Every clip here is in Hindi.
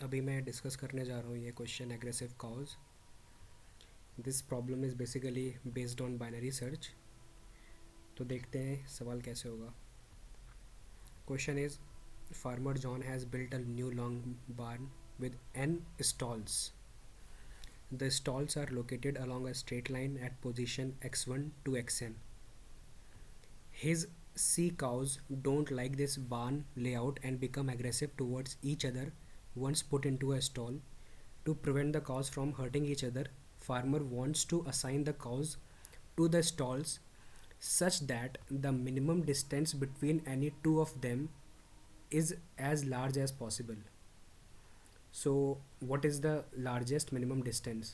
अभी मैं डिस्कस करने जा रहा हूँ ये question aggressive cows. This problem is basically based on binary search. तो देखते हैं सवाल कैसे होगा। Question is farmer John has built a new long barn with n stalls. The stalls are located along a straight line at position x1 to xn. His C cows don't like this barn layout and become aggressive towards each other once put into a stall. To prevent the cows from hurting each other, farmer wants to assign the cows to the stalls such that the minimum distance between any two of them is as large as possible. So what is the largest minimum distance?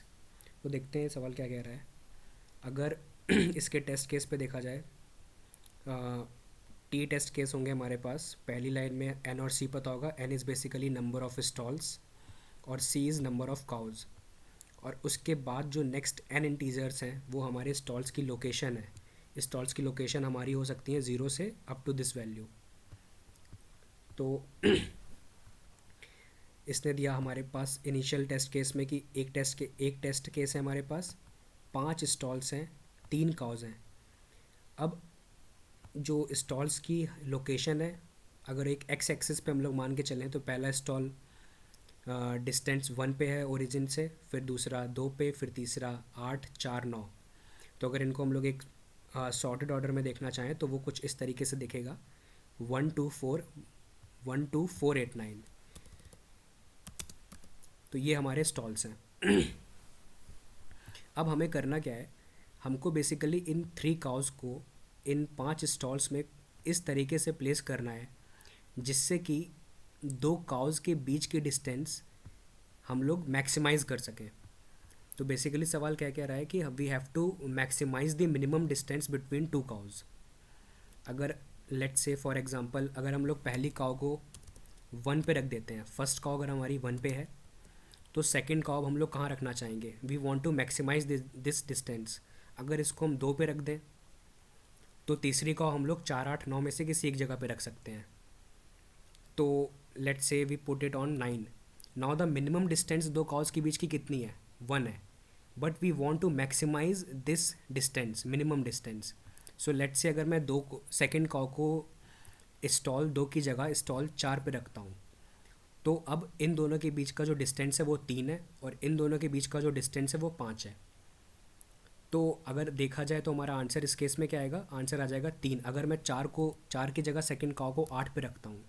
तो देखते हैं सवाल क्या कह रहा है। अगर इसके टेस्ट केस पे देखा जाए, टी टेस्ट केस होंगे हमारे पास। पहली लाइन में एन और सी पता होगा। N is basically number of stalls और C is number of cows. और उसके बाद जो नेक्स्ट एन इंटीजर्स हैं वो हमारे स्टॉल्स की लोकेशन है। स्टॉल्स की लोकेशन हमारी हो सकती है 0 से अप टू दिस वैल्यू। तो इसने दिया हमारे पास इनिशियल टेस्ट केस में कि एक टेस्ट केस है हमारे पास, 5 स्टॉल्स हैं, 3 काउज हैं। अब जो स्टॉल्स की लोकेशन है, अगर एक एक्स एक्सिस पे हम लोग मान के चलें तो पहला स्टॉल डिस्टेंस 1 पे है ओरिजिन से, फिर दूसरा 2 पे, फिर तीसरा 8, 4, 9। तो अगर इनको हम लोग एक सॉर्टेड ऑर्डर में देखना चाहें तो वो कुछ इस तरीके से दिखेगा 1 2 4 1 2 4 8 9। तो ये हमारे स्टॉल्स हैं। अब हमें करना क्या है, हमको बेसिकली इन 3 काउस को इन 5 स्टॉल्स में इस तरीके से प्लेस करना है जिससे कि 2 काउस के बीच की डिस्टेंस हम लोग मैक्सिमाइज़ कर सकें। तो बेसिकली सवाल क्या कह रहा है कि we have to maximize the minimum distance between 2 cows. अगर लेट्स से फॉर एग्जांपल अगर हम लोग पहली काउ को 1 पे रख देते हैं, फर्स्ट काउ अगर हमारी 1 पे है तो सेकंड काउ हम लोग कहाँ रखना चाहेंगे, we want to maximize this distance. अगर इसको हम 2 पे रख दें तो तीसरी काउ हम लोग 4 8 9 में से किसी एक जगह पे रख सकते हैं। तो let's say we put it on 9। Now the minimum distance 2 cows के बीच की कितनी है, 1 है, but we want to maximize this distance, minimum distance. So let's say अगर मैं सेकंड काउ को स्टॉल 2 की जगह स्टॉल 4 पे रखता हूँ, तो अब इन दोनों के बीच का जो डिस्टेंस है वो 3 है और इन दोनों के बीच का जो डिस्टेंस है वो 5 है। तो अगर देखा जाए तो हमारा आंसर इस केस में क्या आएगा, आंसर आ जाएगा 3। अगर मैं 4 की जगह सेकंड काउ को 8 पे रखता हूँ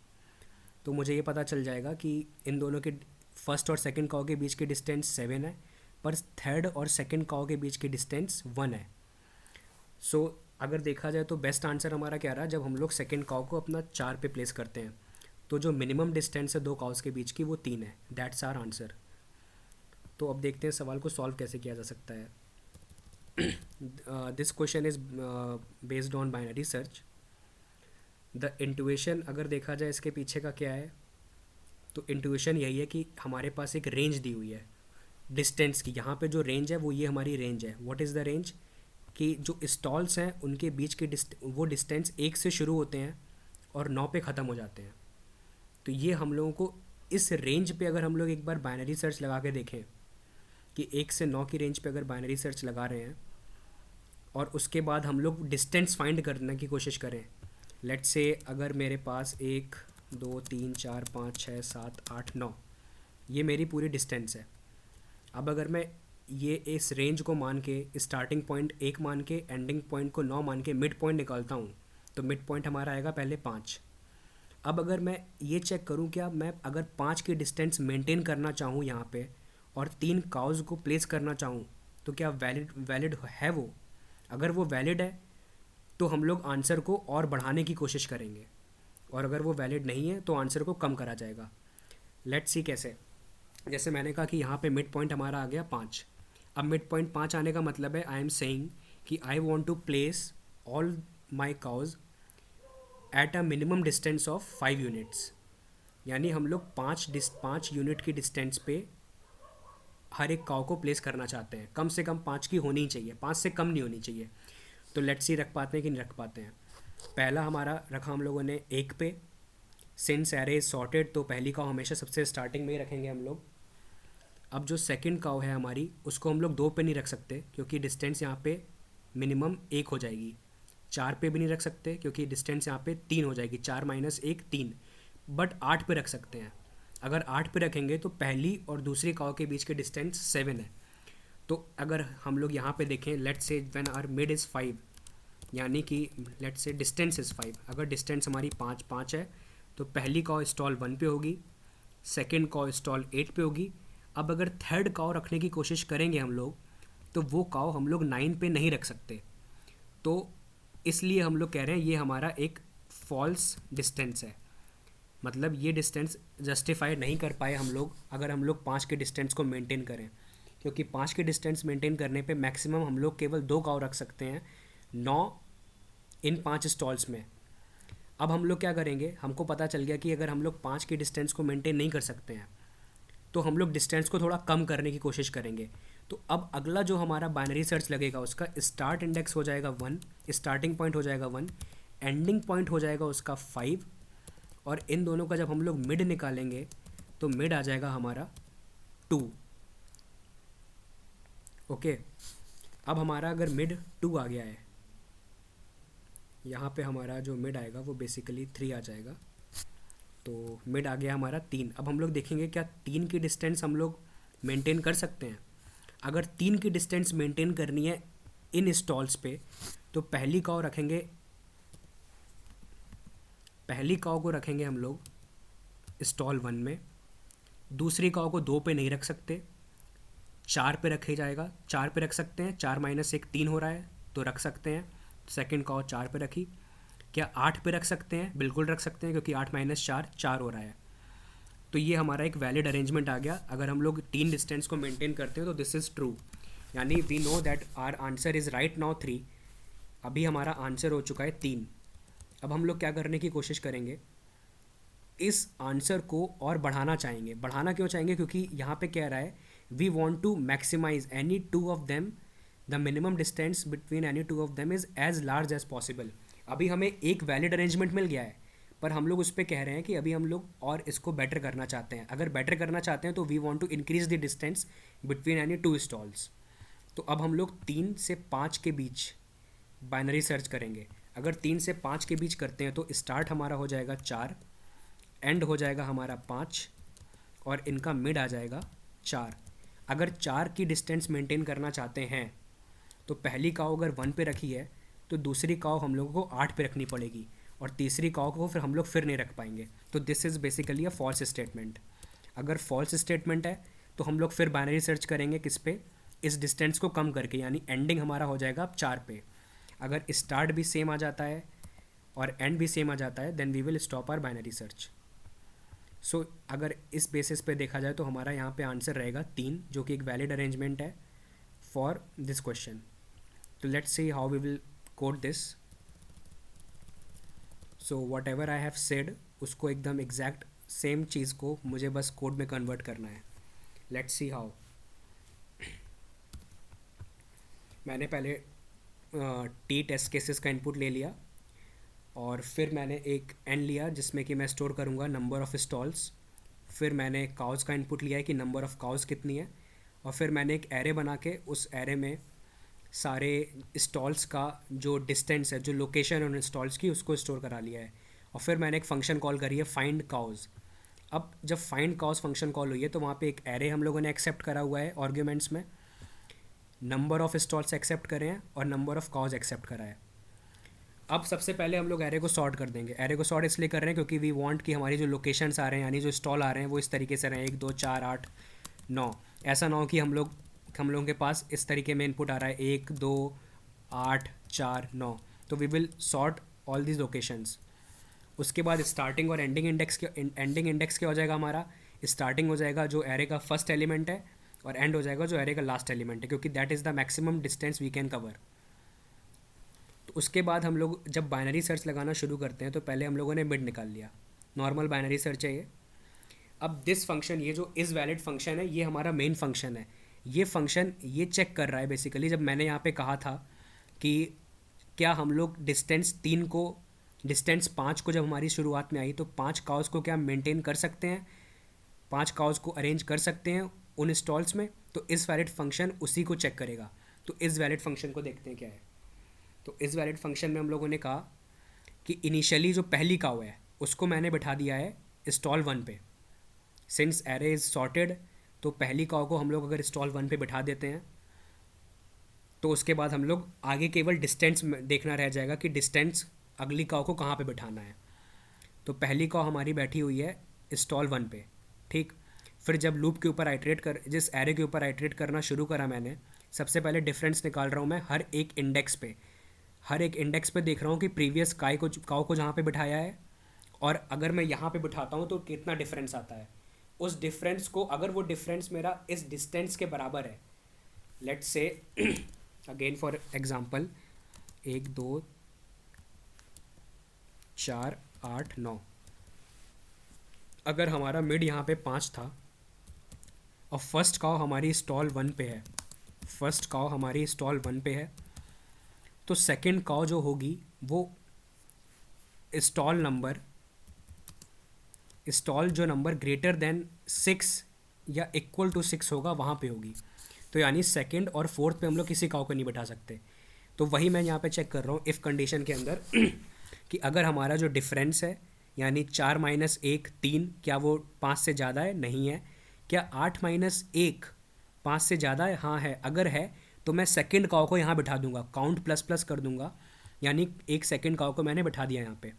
तो मुझे ये पता चल जाएगा कि इन दोनों के फर्स्ट और सेकंड काउ के बीच की डिस्टेंस 7 है, पर थर्ड और सेकंड काउ के बीच की डिस्टेंस 1 है। सो अगर देखा जाए तो बेस्ट आंसर हमारा क्या रहा, जब हम लोग सेकंड काउ को अपना 4 पे प्लेस करते हैं तो जो मिनिमम डिस्टेंस है 2 काउस के बीच की वो 3 है। That's our answer. तो अब देखते हैं सवाल को सॉल्व कैसे किया जा सकता है। This question is based on binary search. The intuition अगर देखा जाए इसके पीछे का क्या है, तो इंटुएशन यही है कि हमारे पास एक रेंज दी हुई है डिस्टेंस की। यहाँ पे जो रेंज है वो ये हमारी रेंज है। व्हाट इज़ द रेंज, कि जो स्टॉल्स हैं उनके बीच के वो डिस्टेंस 1 से शुरू होते हैं और 9 पे ख़त्म हो जाते हैं। तो ये हम लोगों को इस रेंज पे अगर हम लोग एक बार बाइनरी सर्च लगा के देखें कि 1 से 9 की रेंज पे अगर बाइनरी सर्च लगा रहे हैं और उसके बाद हम लोग डिस्टेंस फाइंड करने की कोशिश करें। लेट्स से अगर मेरे पास 1 2 3 4 5 6 7 8 9 ये मेरी पूरी डिस्टेंस है। अब अगर मैं ये इस रेंज को मान के स्टार्टिंग पॉइंट 1 मान के एंडिंग पॉइंट को 9 मान के मिड पॉइंट निकालता हूँ तो मिड पॉइंट हमारा आएगा पहले 5। अब अगर मैं ये चेक करूँ क्या मैं अगर 5 की डिस्टेंस मेंटेन करना चाहूँ यहाँ पे और 3 काउज को प्लेस करना चाहूँ तो क्या वैलिड वैलिड है वो। अगर वो वैलिड है तो हम लोग आंसर को और बढ़ाने की कोशिश करेंगे, और अगर वो वैलिड नहीं है तो आंसर को कम करा जाएगा। लेट्स सी कैसे। जैसे मैंने कहा कि यहाँ पे मिड पॉइंट हमारा आ गया 5। अब मिड पॉइंट 5 आने का मतलब है आई एम सेइंग कि I want to place all my cows at a minimum distance of 5 units. यानी हम लोग 5 यूनिट की डिस्टेंस पे हर एक काउ को प्लेस करना चाहते हैं। कम से कम 5 की होनी ही चाहिए, 5 से कम नहीं होनी चाहिए। तो लेट्स सी रख पाते हैं कि नहीं रख पाते हैं। पहला हमारा रखा हम लोगों ने 1 पे, सिंस एरे इज सॉर्टेड तो पहली काव हमेशा सबसे स्टार्टिंग में ही रखेंगे हम लोग। अब जो सेकंड काव है हमारी, उसको हम लोग 2 पे नहीं रख सकते क्योंकि डिस्टेंस यहाँ पे मिनिमम 1 हो जाएगी। 4 पे भी नहीं रख सकते क्योंकि डिस्टेंस यहाँ पे 3 हो जाएगी, 4 माइनस 1 3। बट 8 पे रख सकते हैं। अगर 8 पे रखेंगे तो पहली और दूसरी काव के बीच के डिस्टेंस 7 है। तो अगर हम लोग यहाँ पे देखें, let's say when our mid is 5, यानी कि लेट्स से डिस्टेंस इज़ 5, अगर डिस्टेंस हमारी 5 है तो पहली कॉ स्टॉल 1 पे होगी, सेकंड कॉ स्टॉल 8 पे होगी। अब अगर थर्ड कॉ रखने की कोशिश करेंगे हम लोग तो वो कॉ हम लोग 9 पे नहीं रख सकते। तो इसलिए हम लोग कह रहे हैं ये हमारा एक फॉल्स डिस्टेंस है। मतलब ये डिस्टेंस जस्टिफाई नहीं कर पाए हम लोग अगर हम लोग 5 के डिस्टेंस को मेंटेन करें, क्योंकि 5 के डिस्टेंस मेंटेन करने पे मैक्सिमम हम लोग केवल 2 काव रख सकते हैं 9 इन 5 स्टॉल्स में। अब हम लोग क्या करेंगे, हमको पता चल गया कि अगर हम लोग 5 के डिस्टेंस को मेंटेन नहीं कर सकते हैं तो हम लोग डिस्टेंस को थोड़ा कम करने की कोशिश करेंगे। तो अब अगला जो हमारा बाइनरी सर्च लगेगा उसका स्टार्ट इंडेक्स हो जाएगा 1, स्टार्टिंग पॉइंट हो जाएगा 1, एंडिंग पॉइंट हो जाएगा उसका 5, और इन दोनों का जब हम लोग मिड निकालेंगे तो मिड आ जाएगा हमारा 2। ओके, अब हमारा अगर मिड 2 आ गया है, यहाँ पे हमारा जो मिड आएगा वो बेसिकली 3 आ जाएगा। तो मिड आ गया हमारा 3। अब हम लोग देखेंगे क्या 3 की डिस्टेंस हम लोग मेंटेन कर सकते हैं। अगर 3 की डिस्टेंस मेंटेन करनी है इन स्टॉल्स पे तो पहली काव को रखेंगे हम लोग स्टॉल 1 में, दूसरी काव को 2 पे नहीं रख सकते, 4 पे रखे जाएगा, 4 पे रख सकते हैं, 4 माइनस 1 3 हो रहा है तो रख सकते हैं। सेकंड काव 4 पे रखी। क्या 8 पे रख सकते हैं? बिल्कुल रख सकते हैं क्योंकि 8 माइनस 4 4 हो रहा है। तो ये हमारा एक वैलिड अरेंजमेंट आ गया। अगर हम लोग 3 डिस्टेंस को मेंटेन करते हैं तो दिस इज़ ट्रू, यानी we know that our answer is right now 3। अभी हमारा आंसर हो चुका है 3। अब हम लोग क्या करने की कोशिश करेंगे, इस आंसर को और बढ़ाना चाहेंगे। बढ़ाना क्यों चाहेंगे? क्योंकि यहाँ पे कह रहा है we want to maximize any two of them, the minimum distance between any two of them is as large as possible. अभी हमें एक वैलिड अरेंजमेंट मिल गया है पर हम लोग उस पर कह रहे हैं कि अभी हम लोग और इसको बेटर करना चाहते हैं। अगर बेटर करना चाहते हैं तो we want to increase the distance between any 2 stalls. तो अब हम लोग 3 से 5 के बीच बाइनरी सर्च करेंगे। अगर 3 से 5 के बीच करते हैं तो स्टार्ट हमारा हो जाएगा 4, एंड हो जाएगा हमारा 5, और इनका मिड आ जाएगा 4। अगर 4 की डिस्टेंस मेंटेन करना चाहते हैं तो पहली काव अगर 1 पे रखी है तो दूसरी काव हम लोगों को 8 पे रखनी पड़ेगी, और तीसरी काव को फिर हम लोग फिर नहीं रख पाएंगे। तो this is basically a false statement. अगर फॉल्स स्टेटमेंट है तो हम लोग फिर बाइनरी सर्च करेंगे किस पे, इस डिस्टेंस को कम करके, यानी एंडिंग हमारा हो जाएगा अब 4 पे। अगर स्टार्ट भी सेम आ जाता है और एंड भी सेम आ जाता है then we will stop our binary search. So अगर इस बेसिस पे देखा जाए तो हमारा यहाँ पे आंसर रहेगा 3, जो कि एक वैलिड अरेंजमेंट है फॉर दिस क्वेश्चन। तो let's see how we will code this. So whatever I have said उसको एकदम एग्जैक्ट सेम चीज़ को मुझे बस कोड में कन्वर्ट करना है। Let's see how. मैंने पहले टी टेस्ट केसेस का इनपुट ले लिया और फिर मैंने एक एन लिया जिसमें कि मैं स्टोर करूँगा नंबर ऑफ़ स्टॉल्स। फिर मैंने काउस का इनपुट लिया है कि नंबर ऑफ़ काउस कितनी है, और फिर मैंने एक एरे बना के उस एरे में सारे स्टॉल्स का जो डिस्टेंस है, जो लोकेशन है उन स्टॉल्स की, उसको स्टोर करा लिया है। और फिर मैंने एक फ़ंक्शन कॉल करी है फाइंड काउस। अब जब फाइंड काउस फंक्शन कॉल हुई है तो वहाँ पे एक एरे हम लोगों ने एक्सेप्ट करा हुआ है आर्ग्यूमेंट्स में, नंबर ऑफ़ स्टॉल्स एक्सेप्ट करे हैं और नंबर ऑफ़ काउस एक्सेप्ट करा है। अब सबसे पहले हम लोग एरे को सॉर्ट कर देंगे। एरे को सॉर्ट इसलिए कर रहे हैं क्योंकि वी वांट कि हमारी जो लोकेशंस आ रहे हैं, यानी जो स्टॉल आ रहे हैं, वो इस तरीके से रहें 1 2 4 8 9। ऐसा ना हो कि हम लोगों के पास इस तरीके में इनपुट आ रहा है 1 2 8 4 9। तो we will sort all these locations. उसके बाद स्टार्टिंग और एंडिंग इंडेक्स क्या हो जाएगा हमारा, स्टार्टिंग हो जाएगा जो एरे का फर्स्ट एलिमेंट है और एंड हो जाएगा जो एरे का लास्ट एलिमेंट है, क्योंकि that is the maximum distance we can cover. तो उसके बाद हम लोग जब बाइनरी सर्च लगाना शुरू करते हैं तो पहले हम लोगों ने मिड निकाल लिया, नॉर्मल बाइनरी सर्च है ये। अब दिस फंक्शन, ये जो इज़ वैलिड फंक्शन है, ये हमारा मेन फंक्शन है। ये फंक्शन ये चेक कर रहा है बेसिकली, जब मैंने यहाँ पे कहा था कि क्या हम लोग डिस्टेंस 3 को डिस्टेंस 5 को जब हमारी शुरुआत में आई तो 5 काउस को क्या मेंटेन कर सकते हैं, 5 काउस को अरेंज कर सकते हैं उन स्टॉल्स में, तो इस वैलिड फंक्शन उसी को चेक करेगा। तो इस वैलिड फंक्शन को देखते हैं क्या है। तो इस वैलिड फंक्शन में हम लोगों ने कहा कि इनिशियली जो पहली काउ है उसको मैंने बैठा दिया है स्टॉल 1 पे। सिंस एरे इज़ सॉर्टेड, तो पहली काउ को हम लोग अगर स्टॉल 1 पे बैठा देते हैं तो उसके बाद हम लोग आगे केवल डिस्टेंस देखना रह जाएगा कि डिस्टेंस अगली काउ को कहाँ पे बैठाना है। तो पहली काउ हमारी बैठी हुई है स्टॉल 1 पे, ठीक। फिर जब लूप के ऊपर आइट्रेट कर जिस एरे के ऊपर आइट्रेट करना शुरू करा मैंने, सबसे पहले डिफरेंस निकाल रहा हूँ मैं हर एक इंडेक्स पे। हर एक इंडेक्स पे देख रहा हूँ कि प्रीवियस काउ को जहाँ पे बिठाया है और अगर मैं यहाँ पे बिठाता हूँ तो कितना डिफरेंस आता है। उस डिफरेंस को, अगर वो डिफरेंस मेरा इस डिस्टेंस के बराबर है, let's say again for example 1 2 4 8 9, अगर हमारा मिड यहाँ पे 5 था और फर्स्ट काउ हमारी स्टॉल 1 पे है, फर्स्ट काउ हमारी स्टॉल 1 पे है, तो सेकंड काउ जो होगी वो स्टॉल जो नंबर ग्रेटर देन 6 या इक्वल टू 6 होगा वहाँ पे होगी। तो यानी सेकंड और फोर्थ पे हम लोग किसी काउ को नहीं बैठा सकते। तो वही मैं यहाँ पे चेक कर रहा हूँ इफ़ कंडीशन के अंदर कि अगर हमारा जो डिफरेंस है यानी 4 - 1 3, क्या वो 5 से ज़्यादा है? नहीं है। क्या 8 - 1 5 से ज़्यादा है? हाँ है। अगर है तो मैं सेकंड काउ को यहाँ बिठा दूंगा, काउंट प्लस प्लस कर दूंगा, यानी एक सेकंड काउ को मैंने बिठा दिया यहाँ पे।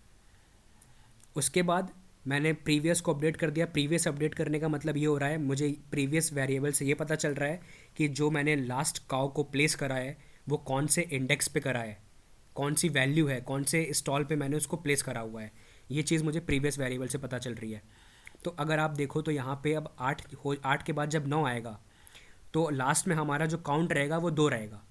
उसके बाद मैंने प्रीवियस को अपडेट कर दिया। प्रीवियस अपडेट करने का मतलब ये हो रहा है मुझे प्रीवियस वेरिएबल से ये पता चल रहा है कि जो मैंने लास्ट काउ को प्लेस करा है वो कौन से इंडेक्स पे करा है, कौन सी वैल्यू है, कौन से स्टॉल पे मैंने उसको प्लेस करा हुआ है। ये चीज़ मुझे प्रीवियस वेरिएबल से पता चल रही है। तो अगर आप देखो तो यहाँ पे अब 8 के बाद जब 9 आएगा तो लास्ट में हमारा जो काउंट रहेगा वो 2 रहेगा।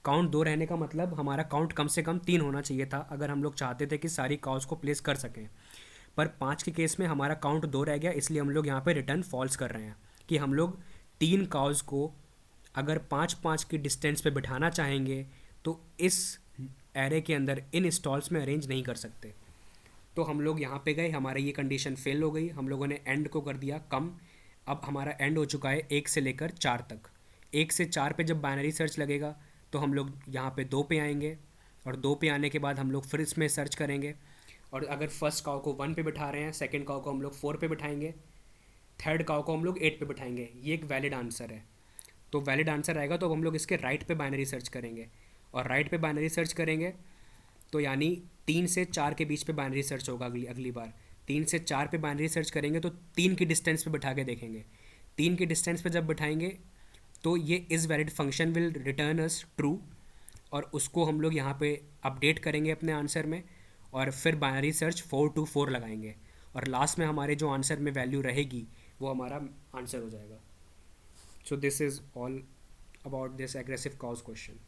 काउंट 2 रहने का मतलब हमारा काउंट कम से कम 3 होना चाहिए था अगर हम लोग चाहते थे कि सारी काउस को प्लेस कर सकें। पर 5 के केस में हमारा काउंट 2 रह गया, इसलिए हम लोग यहाँ पे रिटर्न फॉल्स कर रहे हैं कि हम लोग 3 काउस को अगर 5 की डिस्टेंस पे बिठाना चाहेंगे तो इस एरे के अंदर इन स्टॉल्स में अरेंज नहीं कर सकते। तो हम लोग यहाँ पे गए, हमारा ये कंडीशन फेल हो गई, हम लोगों ने एंड को कर दिया कम। अब हमारा एंड हो चुका है 1 से लेकर 4 तक। 1 से 4 पे जब बाइनरी सर्च लगेगा तो हम लोग यहाँ पे 2 पे आएंगे और 2 पे आने के बाद हम लोग फिर इसमें सर्च करेंगे। और अगर फर्स्ट काउ को 1 पे बिठा रहे हैं, सेकंड काउ को हम लोग 4 पे बिठाएंगे, थर्ड काउ को हम लोग 8 पे बिठाएंगे। ये एक वैलिड आंसर है। तो वैलिड आंसर आएगा तो हम लोग इसके राइट पे बाइनरी सर्च करेंगे, और राइट पे बाइनरी सर्च करेंगे तो यानी 3 से 4 के बीच पे बाइनरी सर्च होगा। अगली बार 3 से 4 पे बाइनरी सर्च करेंगे तो 3 की डिस्टेंस पे बिठा के देखेंगे। 3 की डिस्टेंस पे जब बिठाएंगे तो ये is valid function will return us true, और उसको हम लोग यहाँ पे अपडेट करेंगे अपने आंसर में, और फिर बाइनरी सर्च 4 to 4 लगाएंगे, और लास्ट में हमारे जो आंसर में वैल्यू रहेगी वो हमारा आंसर हो जाएगा। So this is all about this aggressive cows question.